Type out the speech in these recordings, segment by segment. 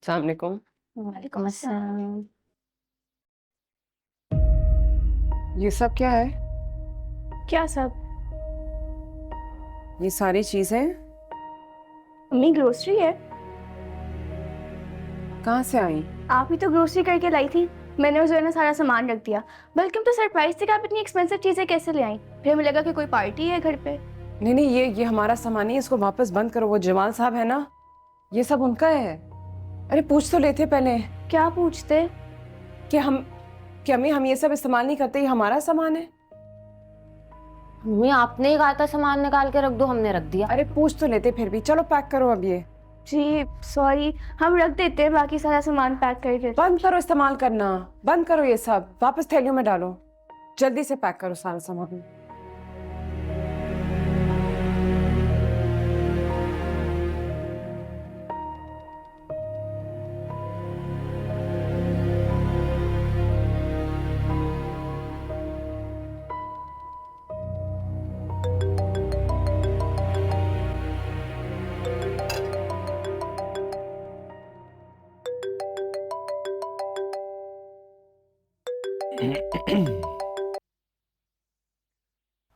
अस्सलाम वालेकुम। वालेकुम अस्सलाम। ये सब क्या है? क्या सब? ये सारी चीजें अम्मी ग्रोसरी है। कहाँ से आई? आप ही तो ग्रोसरी करके लाई थी। मैंने उस ना सारा सामान रख दिया। बल्कि हम तो सरप्राइज थे कि आप इतनी एक्सपेंसिव चीजें कैसे ले आई। फिर हमें लगा कि कोई पार्टी है घर पे। नहीं नहीं, ये हमारा सामान नहीं है, इसको वापस बंद करो। वो जमाल साहब है ना, ये सब उनका है। अरे पूछ तो लेते पहले क्या पूछते? कि अम्मी हम ये सब इस्तेमाल नहीं करते, ये हमारा सामान है। मम्मी आपने ही कहा था सामान निकाल के रख दो, हमने रख दिया। अरे पूछ तो लेते फिर भी। चलो पैक करो अब ये। जी सॉरी, हम रख देते हैं, बाकी सारा सामान पैक कर देते। बंद करो इस्तेमाल करना, बंद करो ये सब, वापस थैलियों में डालो। जल्दी से पैक करो सारा सामान।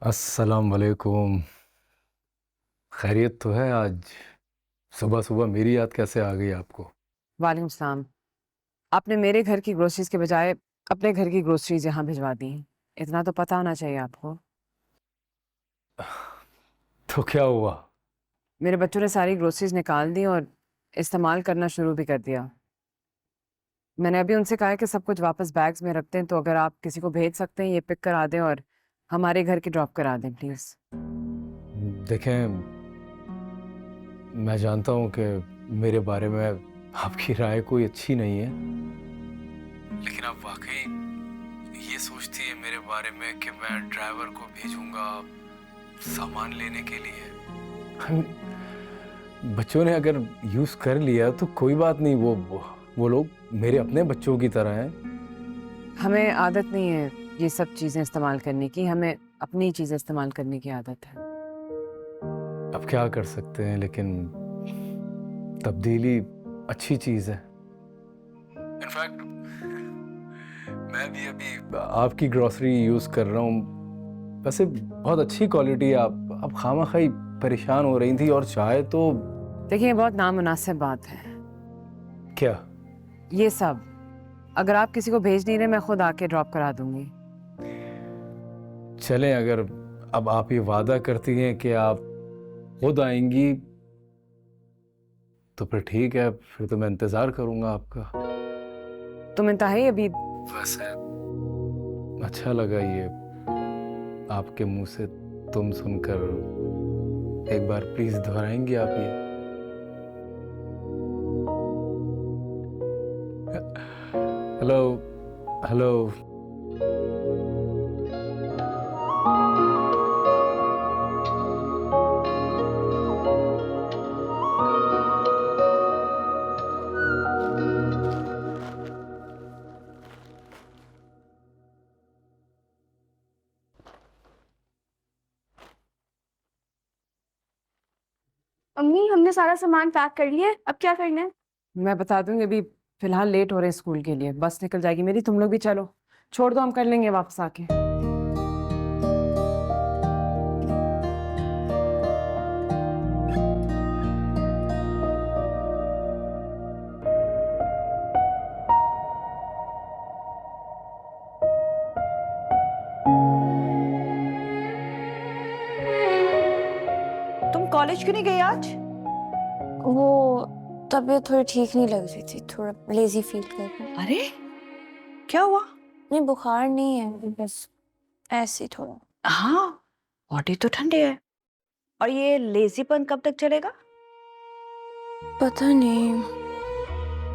अस्सलाम वालेकुम। खैरियत तो है? आज सुबह सुबह मेरी याद कैसे आ गई आपको? वालेकुम सलाम। आपने मेरे घर की ग्रोसरीज के बजाय अपने घर की ग्रोसरीज यहाँ भिजवा दी हैं। इतना तो पता होना चाहिए आपको। तो क्या हुआ? मेरे बच्चों ने सारी ग्रोसरीज निकाल दी और इस्तेमाल करना शुरू भी कर दिया। मैंने अभी उनसे कहा है कि सब कुछ वापस बैग्स में रखते हैं, तो अगर आप किसी को भेज सकते हैं ये पिक करा दें और हमारे घर की ड्रॉप करा दें प्लीज़। देखें, मैं जानता हूँ कि मेरे बारे में आपकी राय कोई अच्छी नहीं है, लेकिन आप वाकई ये सोचती है मेरे बारे में कि मैं ड्राइवर को भेजूंगा सामान लेने के लिए? बच्चों ने अगर यूज़ कर लिया तो कोई बात नहीं, वो लोग मेरे अपने बच्चों की तरह हैं। हमें आदत नहीं है ये सब चीज़ें इस्तेमाल करने की, हमें अपनी चीज़ें इस्तेमाल करने की आदत है। अब क्या कर सकते हैं, लेकिन तब्दीली अच्छी चीज़ है। इनफैक्ट मैं भी अभी आपकी ग्रोसरी यूज़ कर रहा हूँ। वैसे बहुत अच्छी क्वालिटी है। आप खामखाई परेशान हो रही थी, और चाहे तो देखिए ये बहुत नामुनासिब बात है। क्या? ये सब अगर आप किसी को भेज नहीं रहे, मैं खुद आके ड्रॉप करा दूंगी। चलें, अगर अब आप ये वादा करती हैं कि आप खुद आएंगी तो फिर ठीक है, फिर तो मैं इंतज़ार करूँगा आपका। तुम इंतहाई अभी वैसे अच्छा लगा ये आपके मुंह से तुम सुनकर। एक बार प्लीज दोहराएंगे आप ये? Hello hello. अम्मी हमने सारा सामान पैक कर लिया है, अब क्या करना है? मैं बता दूंगी। अभी फिलहाल लेट हो रहे हैं स्कूल के लिए, बस निकल जाएगी मेरी। तुम लोग भी चलो, छोड़ दो, हम कर लेंगे वापस आके। तुम कॉलेज क्यों नहीं गई आज? वो तबीयत थोड़ी ठीक नहीं लग रही थी, थोड़ा लेजी फील कर रही हूँ। अरे क्या हुआ? नहीं बुखार नहीं है, बस ऐसे ही थोड़ा। हाँ, बॉडी तो ठंडी है। और ये लेजीपन कब तक चलेगा? पता नहीं,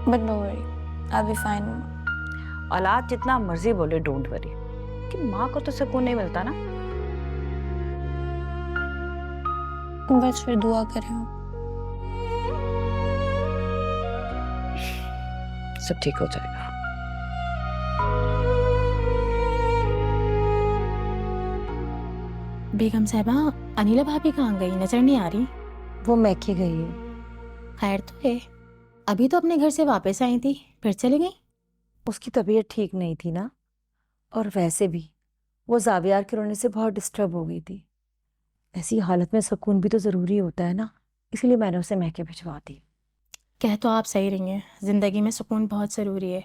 but no worry, I will be fine. औलाद जितना मर्जी बोले डोंट वरी, कि माँ को तो सुकून नहीं मिलता ना। बस फिर दुआ करें आप। सब ठीक हो जाएगा। बेगम साहिबा, अनिला भाभी कहाँ गई? नजर नहीं आ रही। वो मैके गई है। खैर तो है। अभी तो अपने घर से वापस आई थी, फिर चली गई। उसकी तबीयत ठीक नहीं थी ना, और वैसे भी वो जावियार के रोने से बहुत डिस्टर्ब हो गई थी। ऐसी हालत में सुकून भी तो ज़रूरी होता है ना, इसलिए मैंने उसे मैके भिजवा दी। कह तो आप सही रही हैं, ज़िंदगी में सुकून बहुत ज़रूरी है।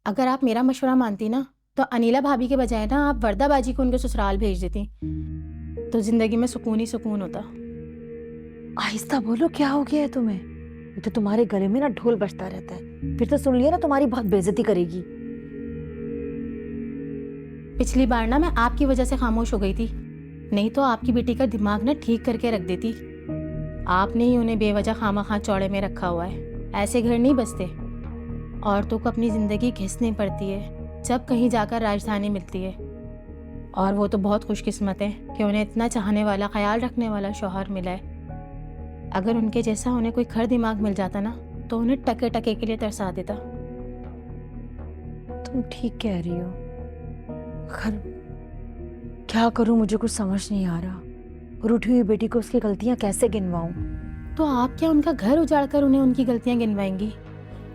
अगर आप मेरा मशवरा मानती ना, तो अनीला भाभी के बजाय ना आप वर्दा बाजी को उनके ससुराल भेज देती, तो ज़िंदगी में सुकून ही सुकून होता। आहिस्ता बोलो, क्या हो गया है तुम्हें? ये तो तुम्हारे गले में ना ढोल बजता रहता है, फिर तो सुन लिया ना तुम्हारी बहुत बेइज्जती करेगी। पिछली बार ना मैं आपकी वजह से खामोश हो गई थी, नहीं तो आपकी बेटी का दिमाग ना ठीक करके रख देती। आपने ही उन्हें बेवजह खामा चौड़े में रखा हुआ है। ऐसे घर नहीं बसते। औरतों को अपनी ज़िंदगी घिसनी पड़ती है जब कहीं जाकर राजधानी मिलती है, और वो तो बहुत खुशकिस्मत है कि उन्हें इतना चाहने वाला, ख्याल रखने वाला शौहर मिला है। अगर उनके जैसा उन्हें कोई खर दिमाग मिल जाता ना, तो उन्हें टके टके के लिए तरसा देता। तुम ठीक कह रही हो, खैर क्या करूं, मुझे कुछ समझ नहीं आ रहा। और उठी हुई बेटी को उसकी गलतियां कैसे गिनवाऊं? तो आप क्या उनका घर उजाड़ कर उन्हें उनकी गलतियां गिनवाएंगी?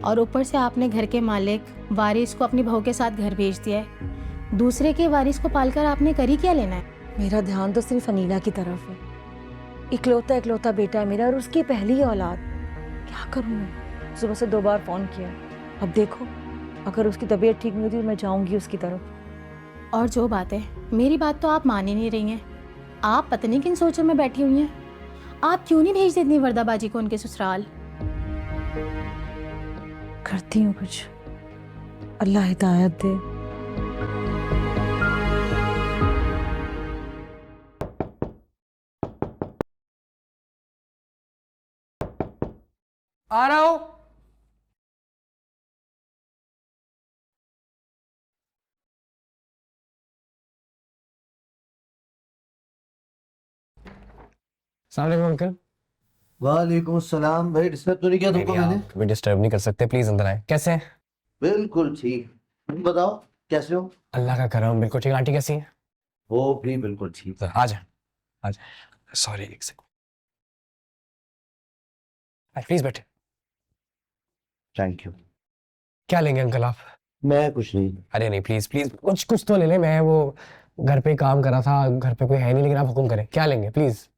और ऊपर से आपने घर के मालिक वारिस को अपनी बहू के साथ घर भेज दिया है। दूसरे के वारिस को पालकर आपने करी क्या लेना है? मेरा ध्यान तो सिर्फ अनीला की तरफ है। इकलौता इकलौता बेटा है मेरा, और उसकी पहली औलाद। क्या करूं मैं? सुबह से 2 बार फोन किया, अब देखो अगर उसकी तबीयत ठीक नहीं होती तो मैं जाऊंगी उसकी तरफ। और जो बात है, मेरी बात तो आप मान ही नहीं रही हैं। आप पता नहीं किन सोचों में बैठी हुई हैं। आप क्यों नहीं भेज देती वर्दाबाजी को उनके ससुराल? करती हूँ कुछ, अल्लाह हिदायत दे। आ रहा हूं। अस्सलाम वालेकुम अंकल। वालेकुम अस्सलाम। भाई डिस्टर्ब तो नहीं किया तुमको मैंने? कभी डिस्टर्ब नहीं कर सकते, प्लीज अंदर आए। कैसे हैं? बिल्कुल ठीक। तुम बताओ कैसे हो? अल्लाह का करम, बिल्कुल ठीक। आंटी कैसी है? वो भी बिल्कुल ठीक। आ जा, आ जा। सॉरी, एक सेकंड। प्लीज बैठे। Thank you. क्या लेंगे अंकल आप? मैं कुछ नहीं। अरे नहीं, प्लीज प्लीज कुछ कुछ तो ले लें। मैं वो घर पे काम कर रहा था, घर पे कोई है नहीं, लेकिन आप हुक्म करें, क्या लेंगे प्लीज।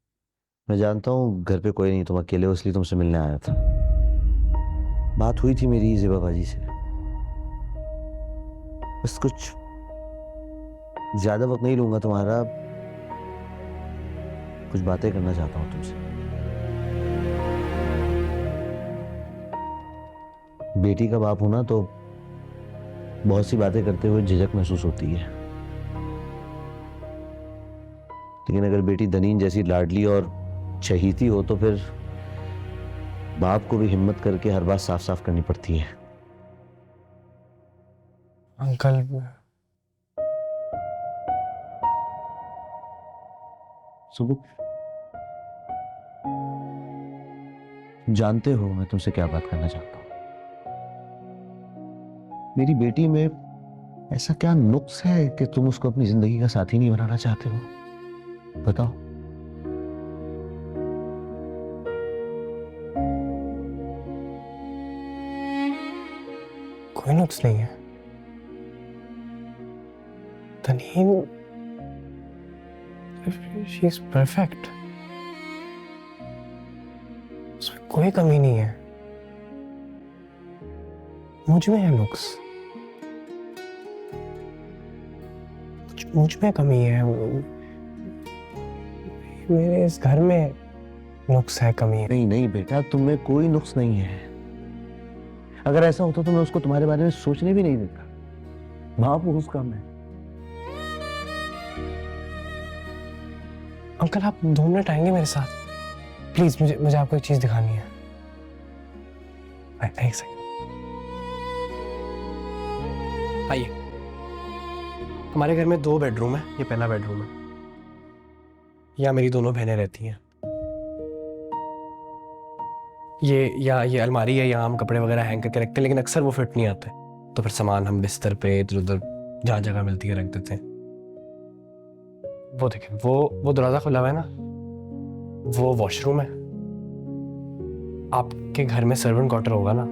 मैं जानता हूँ घर पे कोई नहीं, तुम अकेले हो, इसलिए तुमसे मिलने आया था। बात हुई थी मेरी ज़ेबा बाजी से। बस कुछ ज्यादा वक्त नहीं लूंगा तुम्हारा, कुछ बातें करना चाहता हूँ तुमसे। बेटी का बाप हूं ना, तो बहुत सी बातें करते हुए झिझक महसूस होती है। लेकिन अगर बेटी दनीन जैसी लाडली और चहीती हो तो फिर बाप को भी हिम्मत करके हर बात साफ साफ करनी पड़ती है। अंकल सुबह जानते हो मैं तुमसे क्या बात करना चाहता हूं। मेरी बेटी में ऐसा क्या नुक्स है कि तुम उसको अपनी जिंदगी का साथी नहीं बनाना चाहते हो? बताओ। कोई नुक्स नहीं है तनीन, शी इज परफेक्ट, उसमें कोई कमी नहीं है। मुझ में है नुक्स, मुझ में कमी है। मेरे इस घर में नुक्स है, कमी है। नहीं नहीं बेटा, तुम में कोई नुक्स नहीं है। अगर ऐसा होता तो मैं उसको तुम्हारे बारे में सोचने भी नहीं देता। मां वो उसका मैं। अंकल आप 2 मिनट आएंगे मेरे साथ प्लीज? मुझे आपको एक चीज दिखानी है। एक सेकंड, आइए। हमारे घर में 2 बेडरूम है, ये पहला बेडरूम है। यहाँ मेरी दोनों बहनें रहती हैं। ये अलमारी है, यहाँ हम कपड़े वगैरह हैंग करके रखते हैं, लेकिन अक्सर वो फिट नहीं आते, तो फिर सामान हम बिस्तर पे इधर उधर जहाँ जगह मिलती है रख देते हैं। वो देखें, वो दरवाजा खुला हुआ है ना, वो वॉशरूम है। आपके घर में सर्वेंट क्वार्टर होगा ना,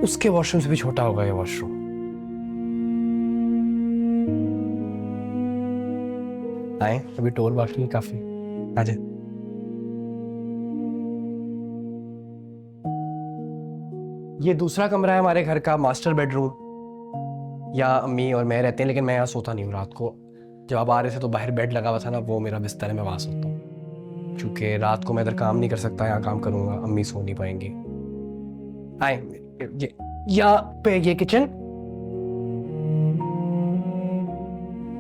उसके वॉशरूम से भी छोटा होगा ये वॉशरूम। आए, अभी टोर बाकी है काफी। आ जाए। ये दूसरा कमरा है हमारे घर का, मास्टर बेडरूम। यहाँ अम्मी और मैं रहते हैं, लेकिन मैं यहाँ सोता नहीं हूँ रात को। जब आप आ रहे थे तो बाहर बेड लगा हुआ था ना, वो मेरा बिस्तर है, मैं वहाँ सोता हूँ। क्योंकि रात को मैं इधर काम नहीं कर सकता, यहाँ काम करूँगा, अम्मी सो नहीं पाएंगी। आए, यहाँ पे ये किचन,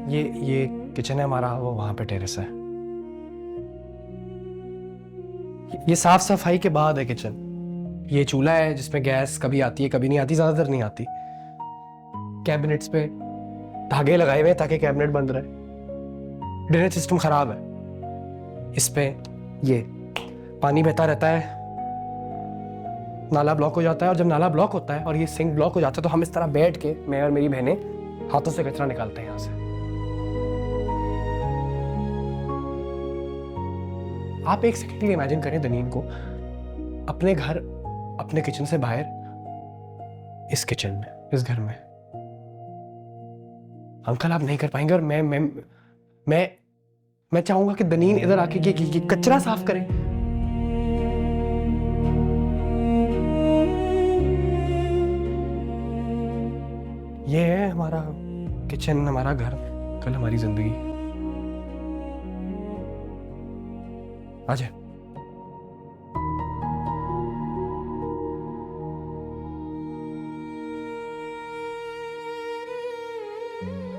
ये किचन है हमारा, वो वहाँ पे टेरेस है। ये साफ सफाई के बाद है किचन। ये चूल्हा है जिसमें गैस कभी आती है कभी नहीं आती, ज्यादातर नहीं आती। कैबिनेट्स पे धागे लगाए हुए ताकि कैबिनेट बंद रहे। ड्रेनेज सिस्टम खराब है, इस पे ये पानी बहता रहता है, नाला ब्लॉक हो जाता है। और जब नाला ब्लॉक होता है और ये सिंक ब्लॉक हो जाता है तो हम इस तरह बैठ के, मैं और मेरी बहनें, हाथों से कचरा निकालते हैं यहाँ से। आप एक सेकंड के लिए इमेजिन करें दनीन को अपने घर, अपने किचन से बाहर, इस किचन में, इस घर में। अंकल आप नहीं कर पाएंगे, और मैं चाहूंगा कि दनीन इधर आके ये कचरा साफ करे। ये है हमारा किचन, हमारा घर, कल हमारी जिंदगी। आ जाए।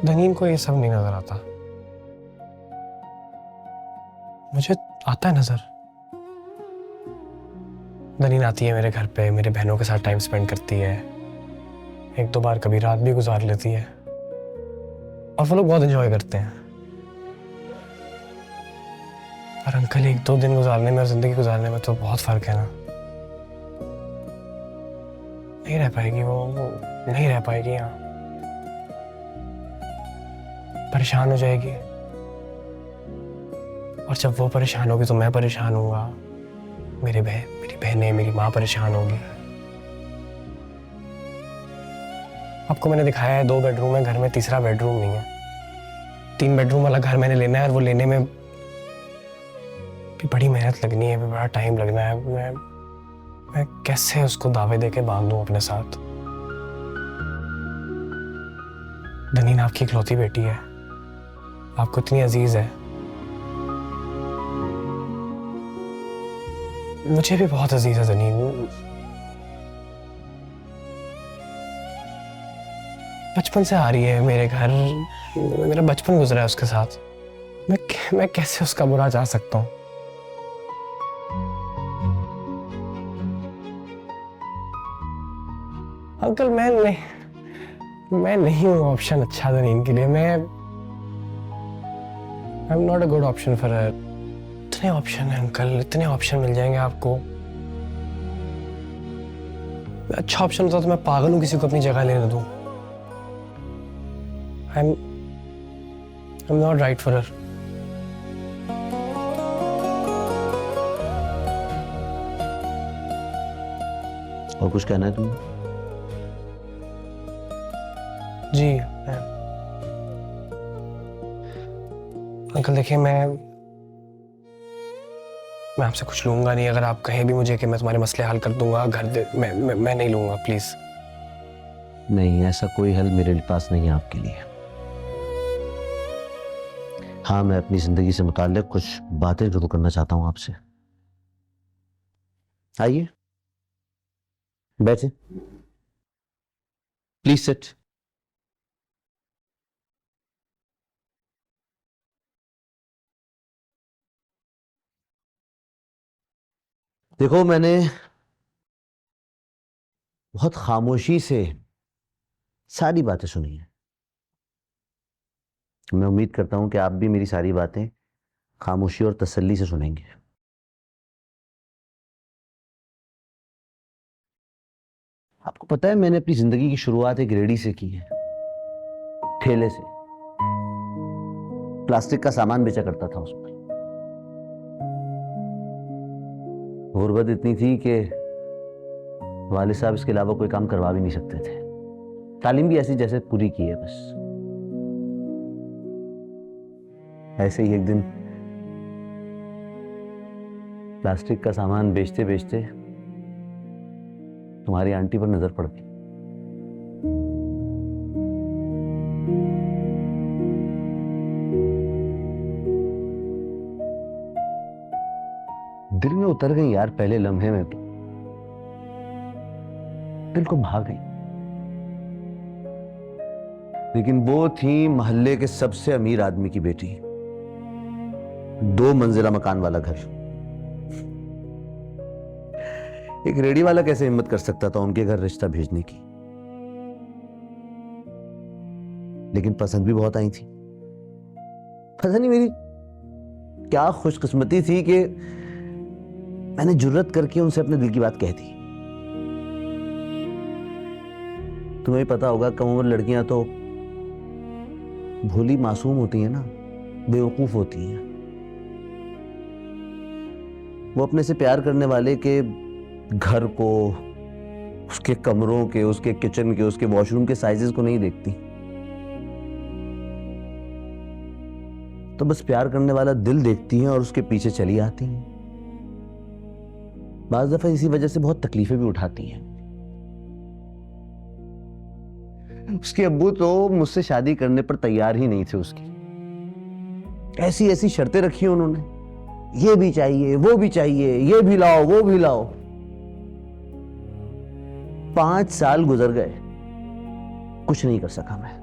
दनीन को ये सब नहीं नजर आता, मुझे आता है नजर। दनीन आती है मेरे घर पे, मेरे बहनों के साथ टाइम स्पेंड करती है, एक दो बार कभी रात भी गुजार लेती है, और वो लोग बहुत एंजॉय करते हैं। पर अंकल, एक दो दिन गुजारने में और जिंदगी गुजारने में तो बहुत फर्क है ना। नहीं रह पाएगी वो नहीं रह पाएगी यहाँ, परेशान हो जाएगी। और जब वो परेशान होगी तो मैं परेशान होऊंगा, मेरी बहनें, मेरी माँ परेशान होगी। आपको मैंने दिखाया है 2 बेडरूम है घर में, तीसरा बेडरूम नहीं है। 3 बेडरूम वाला घर मैंने लेना है, और वो लेने में भी बड़ी मेहनत लगनी है, भी बड़ा टाइम लगना है। मैं कैसे उसको दावे देके बांधूं अपने साथ। दनीन आपकी इकलौती बेटी है, आपको इतनी अजीज है। मुझे भी बहुत अजीज है दनीन। बचपन से आ रही है मेरे घर, मेरा बचपन गुजरा है उसके साथ। मैं कैसे उसका बुरा चाह सकता हूँ। अंकल, मैं नहीं हूँ ऑप्शन अच्छा दनीन के लिए। I am not a good option for her. इतने ऑप्शन है अंकल, इतने ऑप्शन मिल जाएंगे आपको। अच्छा ऑप्शन होता तो मैं पागल हूँ किसी को अपनी जगह लेने दूँ। I am not right for her. और कुछ कहना है तुम्हें? जी अंकल, देखिए मैं आपसे कुछ लूंगा नहीं। अगर आप कहें भी मुझे कि मैं तुम्हारे मसले हल कर दूंगा, घर दे, मैं नहीं लूंगा, प्लीज। नहीं, ऐसा कोई हल मेरे पास नहीं है आपके लिए। हाँ, मैं अपनी जिंदगी से मुताल्लिक कुछ बातें जरूर करना चाहता हूं आपसे। आइए, बैठे, प्लीज सिट। देखो, मैंने बहुत खामोशी से सारी बातें सुनी है। मैं उम्मीद करता हूं कि आप भी मेरी सारी बातें खामोशी और तसल्ली से सुनेंगे। आपको पता है, मैंने अपनी जिंदगी की शुरुआत एक रेहड़ी से की है, ठेले से। प्लास्टिक का सामान बेचा करता था उसमें। गुर्बत इतनी थी कि वालिद साहब इसके अलावा कोई काम करवा भी नहीं सकते थे। तालीम भी ऐसी जैसे पूरी की है बस। ऐसे ही एक दिन प्लास्टिक का सामान बेचते बेचते तुम्हारी आंटी पर नजर पड़ गई। दिल में उतर गई यार, पहले लम्हे में तो दिल को भा गई। लेकिन वो थी मोहल्ले के सबसे अमीर आदमी की बेटी, 2 मंजिला मकान वाला घर। एक रेडी वाला कैसे हिम्मत कर सकता था उनके घर रिश्ता भेजने की। लेकिन पसंद भी बहुत आई थी। पता नहीं मेरी क्या खुशकिस्मती थी कि मैंने जुर्रत करके उनसे अपने दिल की बात कह दी। तुम्हें पता होगा कम उम्र लड़कियां तो भोली मासूम होती हैं ना, बेवकूफ होती हैं। वो अपने से प्यार करने वाले के घर को, उसके कमरों के, उसके किचन के, उसके वॉशरूम के साइजेस को नहीं देखती। तो बस प्यार करने वाला दिल देखती हैं और उसके पीछे चली आती हैं। बाज़ दफा इसी वजह से बहुत तकलीफें भी उठाती हैं। उसके अब्बू तो मुझसे शादी करने पर तैयार ही नहीं थे उसकी। ऐसी ऐसी शर्तें रखी उन्होंने, ये भी चाहिए, वो भी चाहिए, ये भी लाओ, वो भी लाओ। 5 साल गुजर गए, कुछ नहीं कर सका मैं,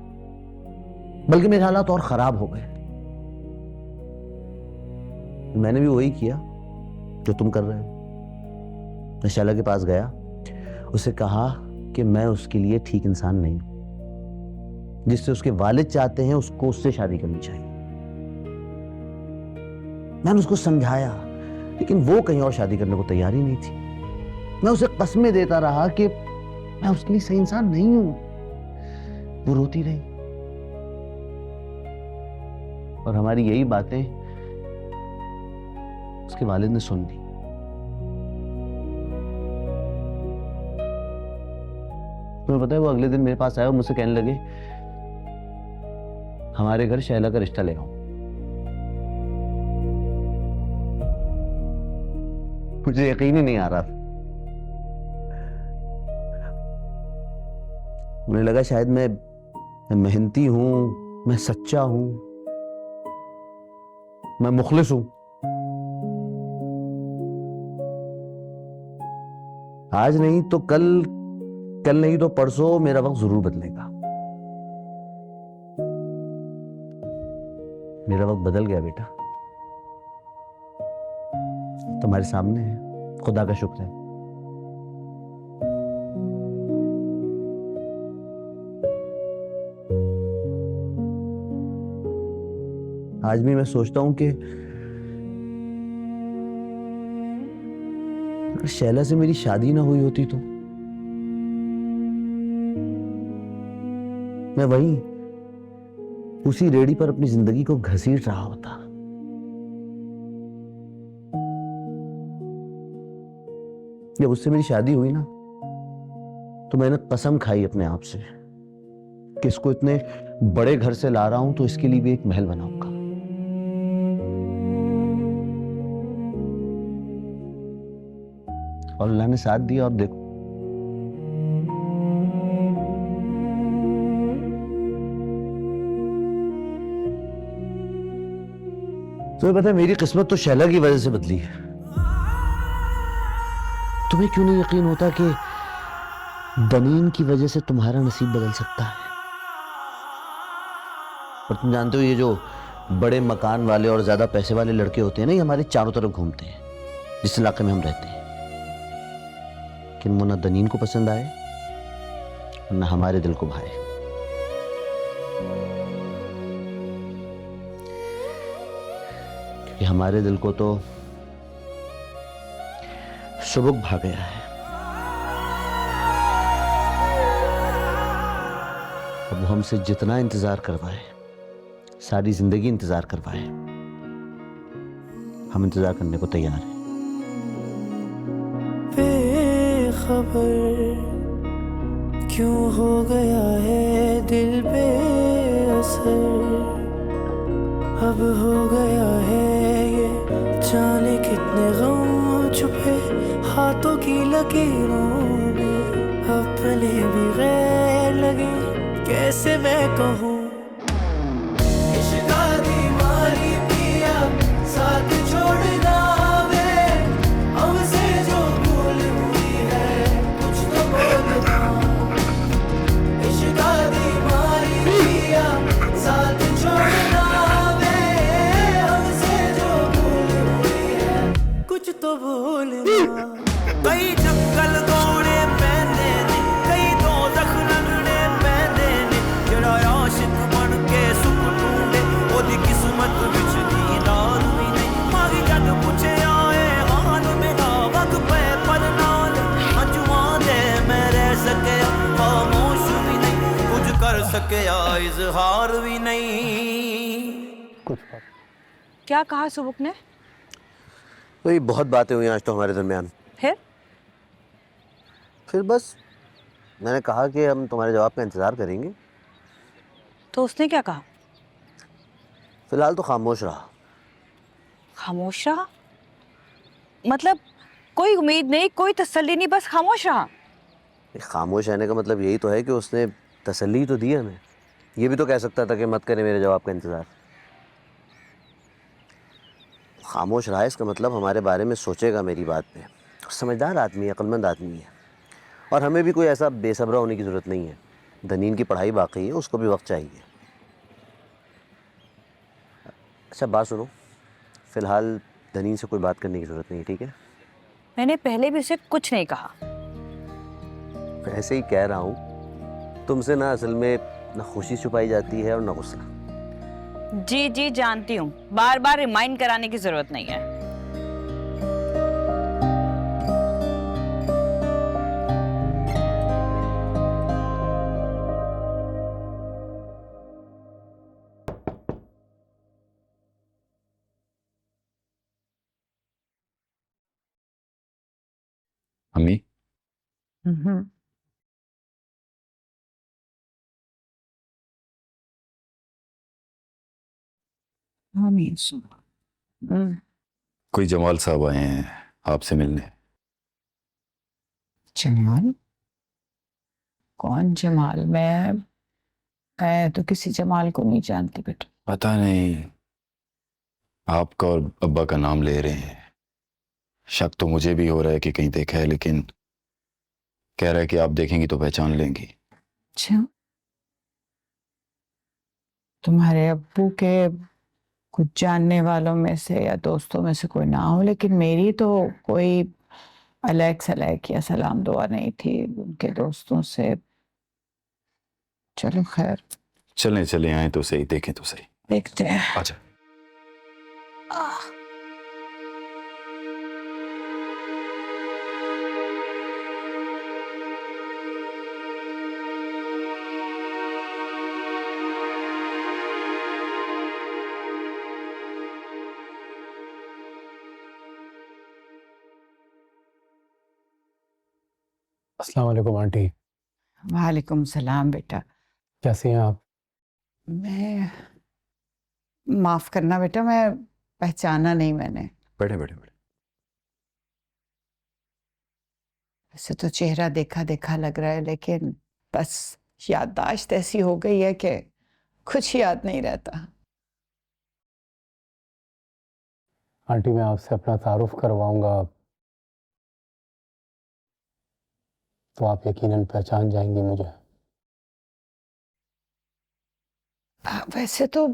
बल्कि मेरे हालात और खराब हो गए। मैंने भी वही किया जो तुम कर रहे हो। मैं शैला के पास गया, उसे कहा कि मैं उसके लिए ठीक इंसान नहीं हूं। जिससे उसके वालिद चाहते हैं उसको उससे शादी करनी चाहिए। मैंने उसको समझाया, लेकिन वो कहीं और शादी करने को तैयार ही नहीं थी। मैं उसे कस्में देता रहा कि मैं उसके लिए सही इंसान नहीं हूं। वो रोती रही और हमारी यही बातें उसके वालिद ने सुन ली। तुम्हें पता है वो अगले दिन मेरे पास आया और मुझसे कहने लगे हमारे घर शैला का रिश्ता ले आओ। मुझे यकीन ही नहीं आ रहा। मुझे लगा शायद मैं मेहनती हूं, मैं सच्चा हूं, मैं मुखलिस हूं। आज नहीं तो कल, कल नहीं तो परसों मेरा वक्त जरूर बदलेगा। मेरा वक्त बदल गया बेटा, तुम्हारे सामने है, खुदा का शुक्र है। आज भी मैं सोचता हूं कि अगर शैला से मेरी शादी ना हुई होती तो मैं वहीं उसी रेडी पर अपनी जिंदगी को घसीट रहा होता। जब उससे मेरी शादी हुई ना तो मैंने कसम खाई अपने आप से कि इसको इतने बड़े घर से ला रहा हूं तो इसके लिए भी एक महल बनाऊंगा। और अल्लाह ने साथ दिया और देखो तुम्हें पता है मेरी किस्मत तो शैला की वजह से बदली है। तुम्हें क्यों नहीं यकीन होता कि दनीन की वजह से तुम्हारा नसीब बदल सकता है? और तुम जानते हो ये जो बड़े मकान वाले और ज्यादा पैसे वाले लड़के होते हैं ना, ये हमारे चारों तरफ घूमते हैं जिस इलाके में हम रहते हैं। कि वो ना दनीन को पसंद आए और ना हमारे दिल को भाए। क्योंकि हमारे दिल को तो शुबुक भा गया है। अब वो हमसे जितना इंतजार करवाए, सारी जिंदगी इंतजार करवाए, हम इंतजार करने को तैयार हैं। खबर क्यों हो गया है दिल पे असर, अब हो गया है ये जाने कितने गम छुपे हाथों की लकीरों में, अपने भी गैर लगे कैसे मैं कहूँ। इश्क़ दी मारी पिया साथ छोड़ना वे, हमसे जो भूल हुई है कुछ तो बोलना। इश्क़ दी मारी पिया साथ छोड़ना वे, हमसे जो भूल हुई है कुछ तो बोलना। कई जंगल दौड़े पैंदे ने, कई दोज़ख लंघने पैंदे ने, जेड़ा आशिक बन के सुख ढूंढे ओदी किस्मत विच दीदार भी नहीं। मागी जद पूछे आए हाल मेरा वक्त पे पर नाल अंजुआ दे मैं रह सके खामोश भी नहीं, कुछ कर सके इजहार भी नहीं। क्या कहा सुबुक ने? वही बहुत बातें हुई आज तो हमारे दरमियान। फिर बस मैंने कहा कि हम तुम्हारे जवाब का इंतज़ार करेंगे। तो उसने क्या कहा? फिलहाल तो खामोश रहा। खामोश रहा? मतलब कोई उम्मीद नहीं, कोई तसल्ली नहीं, बस खामोश रहा? खामोश रहने का मतलब यही तो है कि उसने तसल्ली तो दी हमें। ये भी तो कह सकता था कि मत करे मेरे जवाब का इंतज़ार। खामोश रहा इसका मतलब हमारे बारे में सोचेगा मेरी बात पे। समझदार आदमी है, अक्लमंद आदमी है, और हमें भी कोई ऐसा बेसब्रा होने की ज़रूरत नहीं है। दनीन की पढ़ाई बाकी है, उसको भी वक्त चाहिए। अच्छा बात सुनो, फ़िलहाल दनीन से कोई बात करने की ज़रूरत नहीं, ठीक है? मैंने पहले भी उसे कुछ नहीं कहा। ऐसे ही कह रहा हूँ, तुमसे ना असल में ना खुशी छुपाई जाती है और ना गुस्सा। जी जी जानती हूँ, बार बार रिमाइंड कराने की जरूरत नहीं है। अम्मी कोई जमाल साहब आए हैं आपसे मिलने। जमाल? कौन जमाल? मैं तो किसी जमाल को नहीं जानती बेटा। पता नहीं, आपका और अब्बा का नाम ले रहे हैं। शक तो मुझे भी हो रहा है कि कहीं देखा है, लेकिन कह रहा है कि आप देखेंगी तो पहचान लेंगी। अच्छा, तुम्हारे अब्बू के कुछ जानने वालों में से या दोस्तों में से कोई ना हो, लेकिन मेरी तो कोई अलैक सलैक या सलाम दुआ नहीं थी उनके दोस्तों से। चलो खैर, चलें चलें, आए तो सही, देखें तो सही। देखते हैं। अच्छा। अस्सलाम वालेकुम आंटी। वालेकुम सलाम बेटा। कैसी हैं आप? मैं, माफ करना बेटा, मैं पहचाना नहीं मैंने। बैठे बैठे बैठे। वैसे तो चेहरा देखा देखा लग रहा है, लेकिन बस याददाश्त ऐसी हो गई है कि कुछ याद नहीं रहता। आंटी मैं आपसे अपना तारुफ करवाऊंगा तो आप यकीनन पहचान जाएंगी मुझे। वैसे तो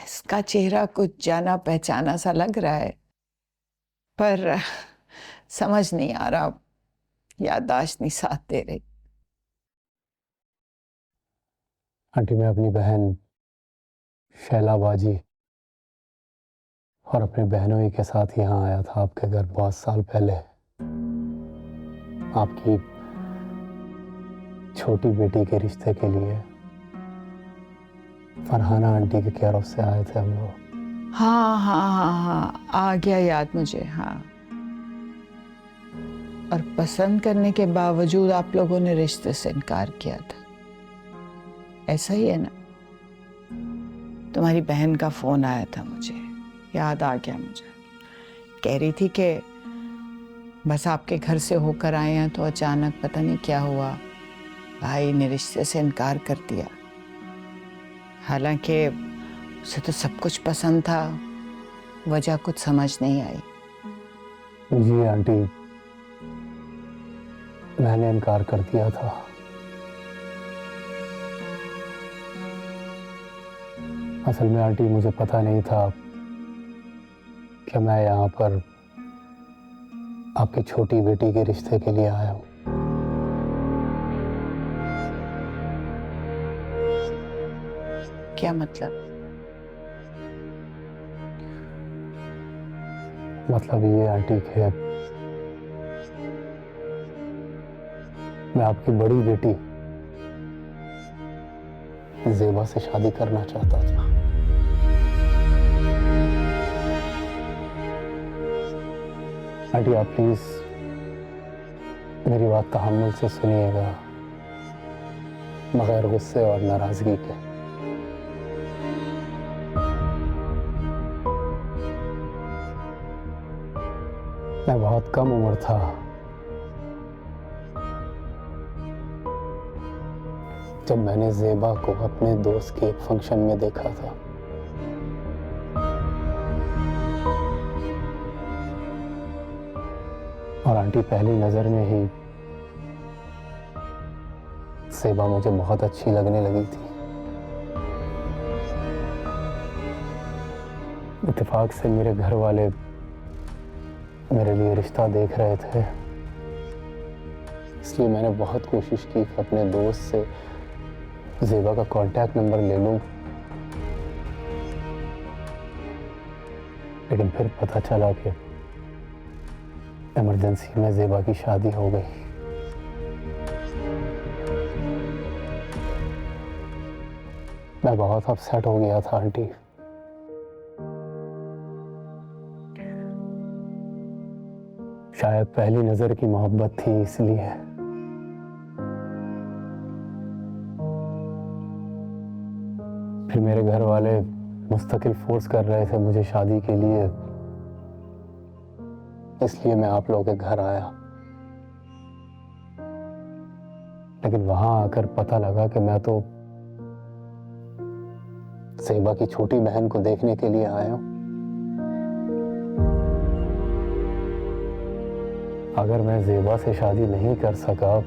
इसका चेहरा कुछ जाना पहचाना सा लग रहा है, पर समझ नहीं आ रहा, याददाश्त नहीं साथ दे रही। आंटी मैं अपनी बहन शैला बाजी और अपने बहनों ही के साथ यहाँ आया था आपके घर बहुत साल पहले। आपकी छोटी बेटी के रिश्ते के लिए फरहाना आंटी के केयर ऑफ से आए थे हम लोग। हाँ हाँ हाँ हाँ, आ गया याद मुझे। हाँ, और पसंद करने के बावजूद आप लोगों ने रिश्ते से इनकार किया था, ऐसा ही है ना? तुम्हारी बहन का फोन आया था, मुझे याद आ गया। मुझे कह रही थी कि बस आपके घर से होकर आए हैं तो अचानक पता नहीं क्या हुआ, भाई ने रिश्ते से इनकार कर दिया। हालांकि उसे तो सब कुछ पसंद था, वजह कुछ समझ नहीं आई। जी आंटी, मैंने इनकार कर दिया था। असल में आंटी, मुझे पता नहीं था कि मैं यहाँ पर आपकी छोटी बेटी के रिश्ते के लिए आया हूँ। क्या मतलब? मतलब ये आंटी कि मैं आपकी बड़ी बेटी ज़ेबा से शादी करना चाहता था। आंटी, आप प्लीज मेरी बात तहम्मुल से सुनिएगा, बगैर गुस्से और नाराजगी के। मैं बहुत कम उम्र था जब मैंने ज़ेबा को अपने दोस्त के एक फंक्शन में देखा था। और आंटी, पहली नजर में ही ज़ेबा मुझे बहुत अच्छी लगने लगी थी। इत्तेफाक से मेरे घर वाले मेरे लिए रिश्ता देख रहे थे, इसलिए मैंने बहुत कोशिश की कि अपने दोस्त से ज़ेबा का कांटेक्ट नंबर ले लूं, लेकिन फिर पता चला कि इमरजेंसी में ज़ेबा की शादी हो गई। मैं बहुत अपसेट हो गया था आंटी। शायद पहली नजर की मोहब्बत थी, इसलिए। फिर मेरे घर वाले मुस्तकिल फोर्स कर रहे थे मुझे शादी के लिए, इसलिए मैं आप लोगों के घर आया। लेकिन वहां आकर पता लगा कि मैं तो ज़ेबा की छोटी बहन को देखने के लिए आया हूं। अगर मैं ज़ेबा से शादी नहीं कर सका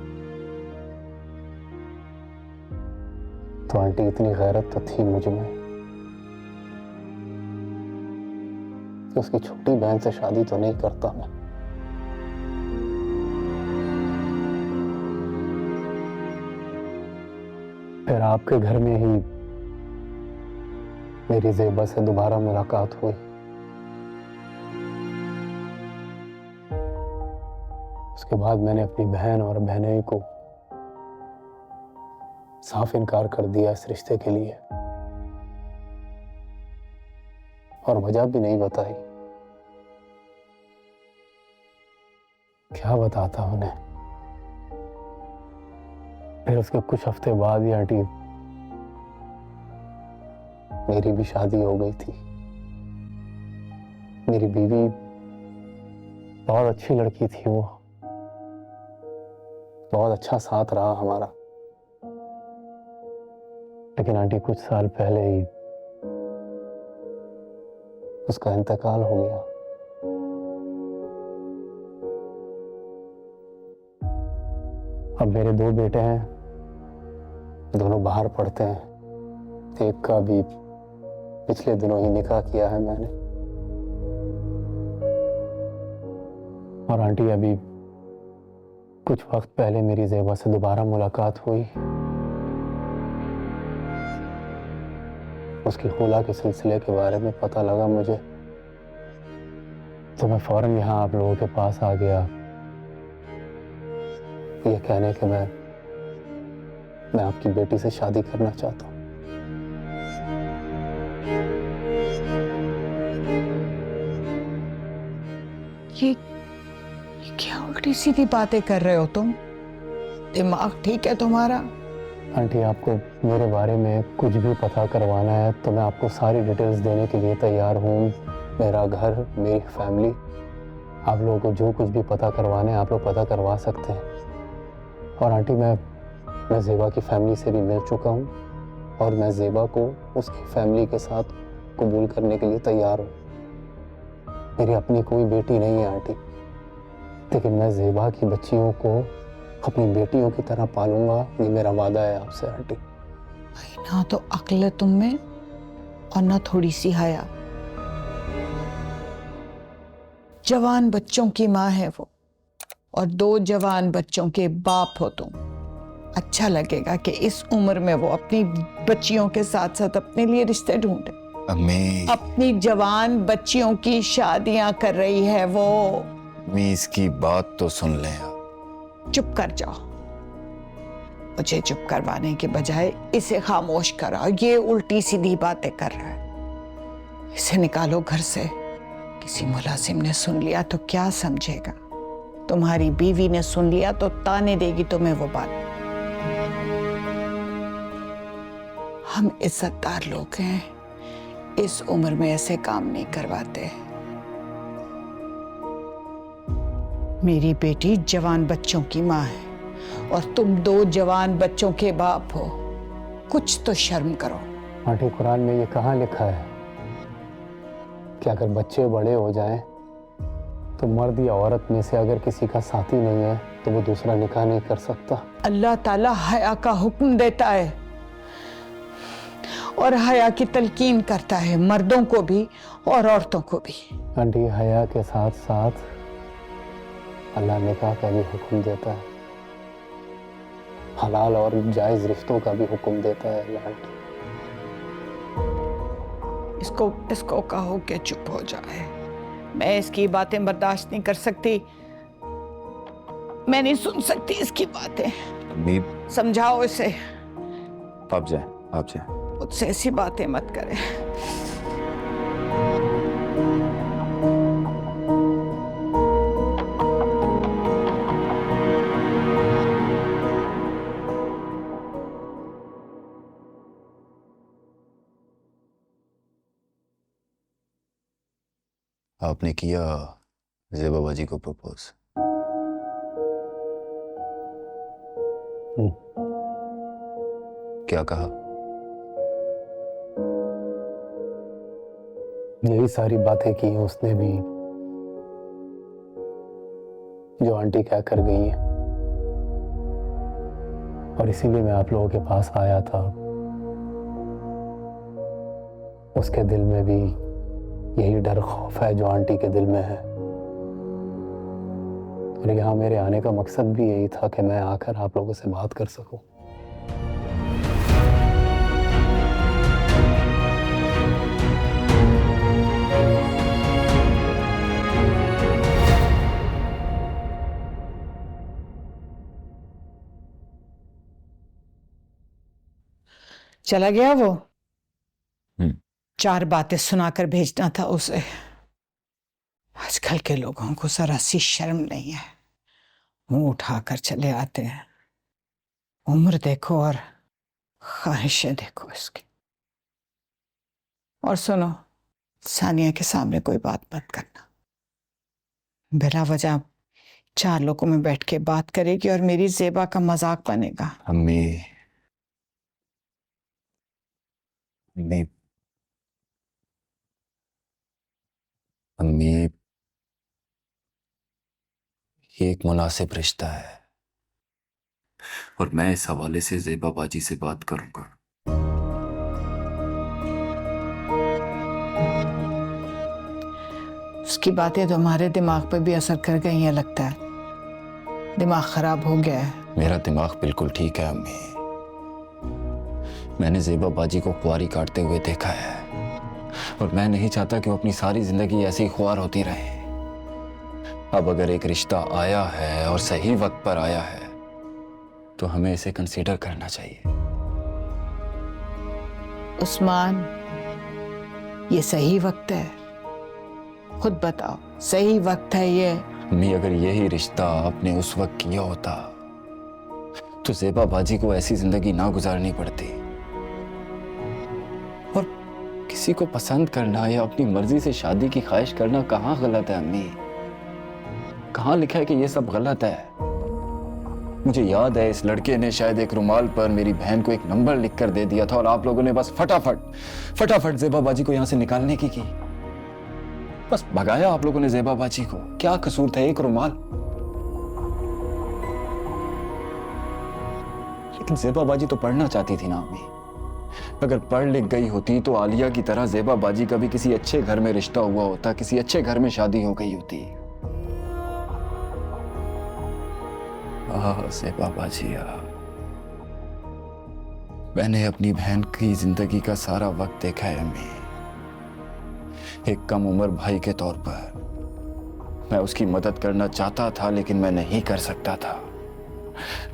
तो आंटी, इतनी गैरत तो थी मुझ में कि उसकी छोटी बहन से शादी तो नहीं करता मैं। फिर आपके घर में ही मेरी ज़ेबा से दोबारा मुलाकात हुई। उसके बाद मैंने अपनी बहन और बहनोई को साफ इनकार कर दिया इस रिश्ते के लिए, और वजह भी नहीं बताई। क्या बताता उन्हें? फिर उसके कुछ हफ्ते बाद ही आंटी, मेरी भी शादी हो गई थी। मेरी बीवी बहुत अच्छी लड़की थी, वो बहुत अच्छा साथ रहा हमारा। लेकिन आंटी, कुछ साल पहले ही उसका इंतकाल हो गया। अब मेरे 2 बेटे हैं, दोनों बाहर पढ़ते हैं। एक का भी पिछले दिनों ही निकाह किया है मैंने। और आंटी, अभी कुछ वक्त पहले मेरी ज़ेबा से दोबारा मुलाकात हुई। उसकी खुला के सिलसिले के बारे में पता लगा मुझे, तो मैं फौरन यहाँ आप लोगों के पास आ गया, ये कहने कि मैं आपकी बेटी से शादी करना चाहता हूँ। ये क्या हो उल्टी सीधी बातें कर रहे हो तुम? दिमाग ठीक है तुम्हारा? आंटी, आपको मेरे बारे में कुछ भी पता करवाना है तो मैं आपको सारी डिटेल्स देने के लिए तैयार हूँ। मेरा घर, मेरी फैमिली, आप लोगों को जो कुछ भी पता करवाना है आप लोग पता करवा सकते हैं। और आंटी, मैं ज़ेबा की फैमिली से भी मिल चुका हूँ और मैं ज़ेबा को उसकी फैमिली के साथ कबूल करने के लिए तैयार हूँ। मेरी अपनी कोई बेटी नहीं है आंटी, लेकिन मैं ज़ेबा की बच्चियों को अपनी बेटियों की तरह पालूंगा, ये मेरा वादा है आपसे आंटी। ना तो अक्ल है तुम में और ना थोड़ी सी हया। जवान बच्चों की माँ है वो और 2 जवान बच्चों के बाप हो तुम। अच्छा लगेगा कि इस उम्र में वो अपनी बच्चियों के साथ साथ अपने लिए रिश्ते ढूंढे। अम्मी, अपनी जवान बच्चियों की शादियां कर रही है वो। अम्मी, इसकी बात तो सुन लें आप। चुप कर जाओ। मुझे चुप करवाने के बजाय इसे खामोश कराओ। ये उल्टी सीधी बातें कर रहा है। इसे निकालो घर से। किसी मुलाजिम ने सुन लिया तो क्या समझेगा? तुम्हारी बीवी ने सुन लिया तो ताने देगी तुम्हें वो बात। हम इज्जतदार लोग हैं, इस उम्र में ऐसे काम नहीं करवाते। मेरी बेटी जवान बच्चों की माँ है और तुम 2 जवान बच्चों के बाप हो। कुछ तो शर्म करो। आंटी, कुरान में ये कहाँ लिखा है कि अगर बच्चे बड़े हो जाएं तो मर्द या औरत में से अगर किसी का साथी नहीं है तो वो दूसरा निकाह नहीं कर सकता? अल्लाह ताला हया का हुक्म देता है और हया की तलकीन करता है, मर्दों को भी और औरतों को भी। आंटी, हया के साथ साथ अल्लाह निकाह का भी हुक्म देता है, हलाल और जायज रिश्तों का भी हुक्म देता है अल्लाह। आंटी, इसको कहो कि चुप हो जाए। मैं इसकी बातें बर्दाश्त नहीं कर सकती। मैं नहीं सुन सकती इसकी बातें। अम्मी, समझाओ इसे। आप जाए, आप जाए। मुझसे ऐसी बातें मत करे। आपने किया ज़ेबा बाजी को प्रपोज? क्या कहा? यही सारी बातें की हैं उसने भी जो आंटी क्या कर गई है, और इसीलिए मैं आप लोगों के पास आया था। उसके दिल में भी यही डर खौफ है जो आंटी के दिल में है, और यहाँ मेरे आने का मकसद भी यही था कि मैं आकर आप लोगों से बात कर सकूं। चला गया वो? 4 बातें सुनाकर भेजना था उसे। आजकल के लोगों को जरा सी शर्म नहीं है, मुंह उठाकर चले आते हैं। उम्र देखो और ख्वाहिशें देखो इसकी। और सुनो, सानिया के सामने कोई बात मत करना। बिला वजह 4 लोगों में बैठ के बात करेगी और मेरी ज़ेबा का मजाक बनेगा। अम्मी, अम्मी, अम्मी, ये एक मुनासिब रिश्ता है और मैं इस हवाले से ज़ेबा बाजी से बात करूंगा। उसकी बातें तुम्हारे दिमाग पे भी असर कर गई हैं लगता है। दिमाग खराब हो गया है। मेरा दिमाग बिल्कुल ठीक है अम्मी। मैंने ज़ेबा बाजी को ख्वारी काटते हुए देखा है और मैं नहीं चाहता कि वो अपनी सारी जिंदगी ऐसी ख्वार होती रहे। अब अगर एक रिश्ता आया है और सही वक्त पर आया है तो हमें इसे कंसीडर करना चाहिए। उस्मान, ये सही वक्त है? खुद बताओ, सही वक्त है ये अम्मी, अगर यही रिश्ता आपने उस वक्त किया होता तो ज़ेबा बाजी को ऐसी जिंदगी ना गुजारनी पड़ती। और किसी को पसंद करना या अपनी मर्जी से शादी की ख्वाहिश करना कहाँ गलत है अम्मी? कहाँ लिखा है कि ये सब गलत है? मुझे याद है इस लड़के ने शायद एक रुमाल पर मेरी बहन को एक नंबर लिखकर दे दिया था और आप लोगों ने बस फटाफट ज़ेबा बाजी को यहां से निकालने की बस भगाया आप लोगों ने ज़ेबा बाजी को। क्या कसूर था एक रुमाल? लेकिन ज़ेबा बाजी तो पढ़ना चाहती थी ना अम्मी। अगर पढ़ लिख गई होती तो आलिया की तरह ज़ेबा बाजी का भी किसी अच्छे घर में रिश्ता हुआ होता, किसी अच्छे घर में शादी हो गई होती। ज़ेबा बाजी, मैंने अपनी बहन की जिंदगी का सारा वक्त देखा है अम्मी। एक कम उम्र भाई के तौर पर मैं उसकी मदद करना चाहता था, लेकिन मैं नहीं कर सकता था।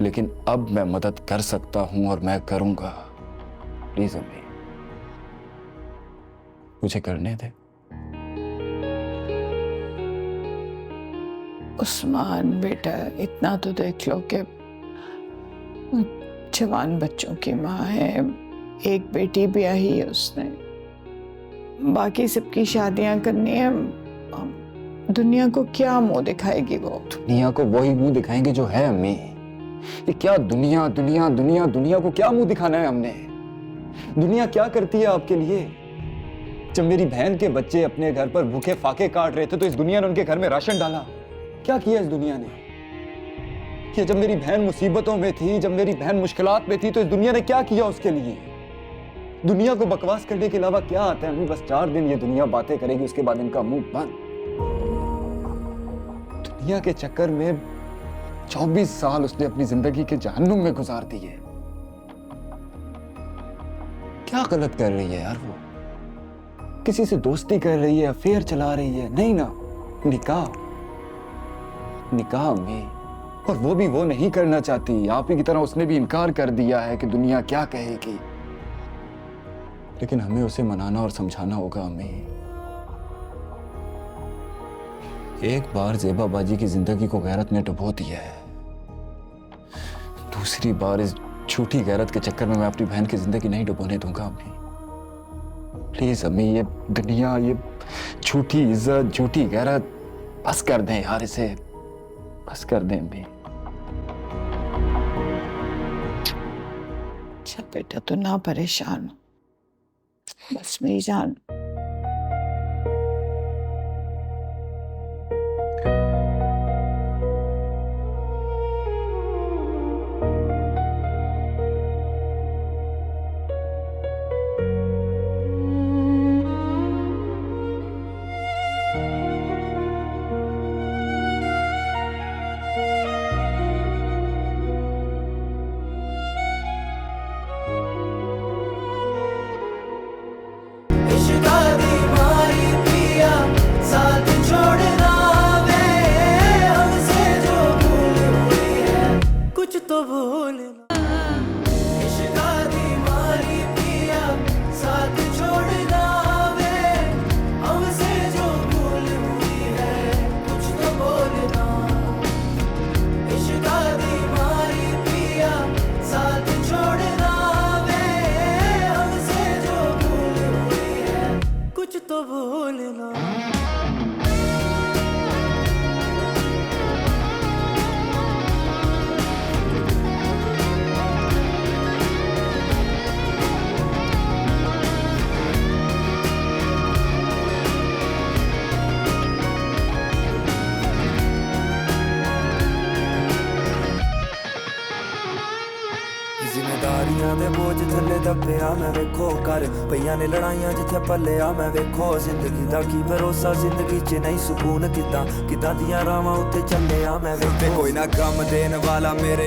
लेकिन अब मैं मदद कर सकता हूं और मैं करूंगा। प्लीज अम्मी, मुझे करने दे। उस्मान बेटा, इतना तो देख लो कि जवान बच्चों की माँ है, एक बेटी ब्याही है उसने, बाकी सबकी शादियां करनी है। दुनिया को क्या मुंह दिखाएगी वो? दुनिया को वही मुंह दिखाएंगे जो है अम्मी। ये क्या दुनिया दुनिया दुनिया दुनिया को क्या मुंह दिखाना है हमने? दुनिया क्या करती है आपके लिए? जब मेरी बहन के बच्चे अपने घर पर भूखे फाके काट रहे थे तो इस दुनिया ने उनके घर में राशन डाला। क्या किया इस दुनिया ने? कि जब मेरी बहन मुसीबतों में थी, जब मेरी बहन मुश्किलात में थी, तो इस दुनिया ने क्या किया उसके लिए? दुनिया को बकवास करने के अलावा क्या आता है हमें? बस 4 दिन ये दुनिया बातें करेगी, उसके बाद इनका मुंह बंद। दुनिया के चक्कर में 24 साल उसने अपनी जिंदगी के जहन्नुम में गुजार दिए। क्या गलत कर रही है यार वो? किसी से दोस्ती कर रही है, अफेयर चला रही है? नहीं ना, निकाह अम्मी। और वो भी वो नहीं करना चाहती। आप ही की तरह उसने भी इनकार कर दिया है कि दुनिया क्या कहेगी। लेकिन हमें उसे मनाना और समझाना होगा अम्मी। एक बार ज़ेबा बाजी की जिंदगी को गैरत ने डुबो दिया है, दूसरी बार इस झूठी गैरत के चक्कर में मैं अपनी बहन की जिंदगी नहीं डुबोने दूंगा अम्मी। प्लीज अम्मी, ये दुनिया, ये झूठी इज्जत, झूठी गैरत बस कर दें यार, इसे बस कर दें अम्मी। अच्छा बेटा, तू ना परेशान हो, बस मेरी जान। तो भूलना इश्क़ा दी मारी पिया, साथ छोड़ना वे हमसे जो भूल हुई है, कुछ तो बोलना। इश्क़ा दी मारी पिया, साथ छोड़ना वे हमसे जो भूल हुई है, कुछ तो भूलना। जिम्मेदारियां दे बोझ थल्ले दब्बिया मैं वेखो कर पईयां ने लड़ाइयां जिथे पल्लिया मैं वेखो। जिंदगी दा की भरोसा, जिंदगी च नहीं सुकून, किदां दियां रावां उत्ते चलिया मैं वेखो। कोई ना गम देन वाला मेरे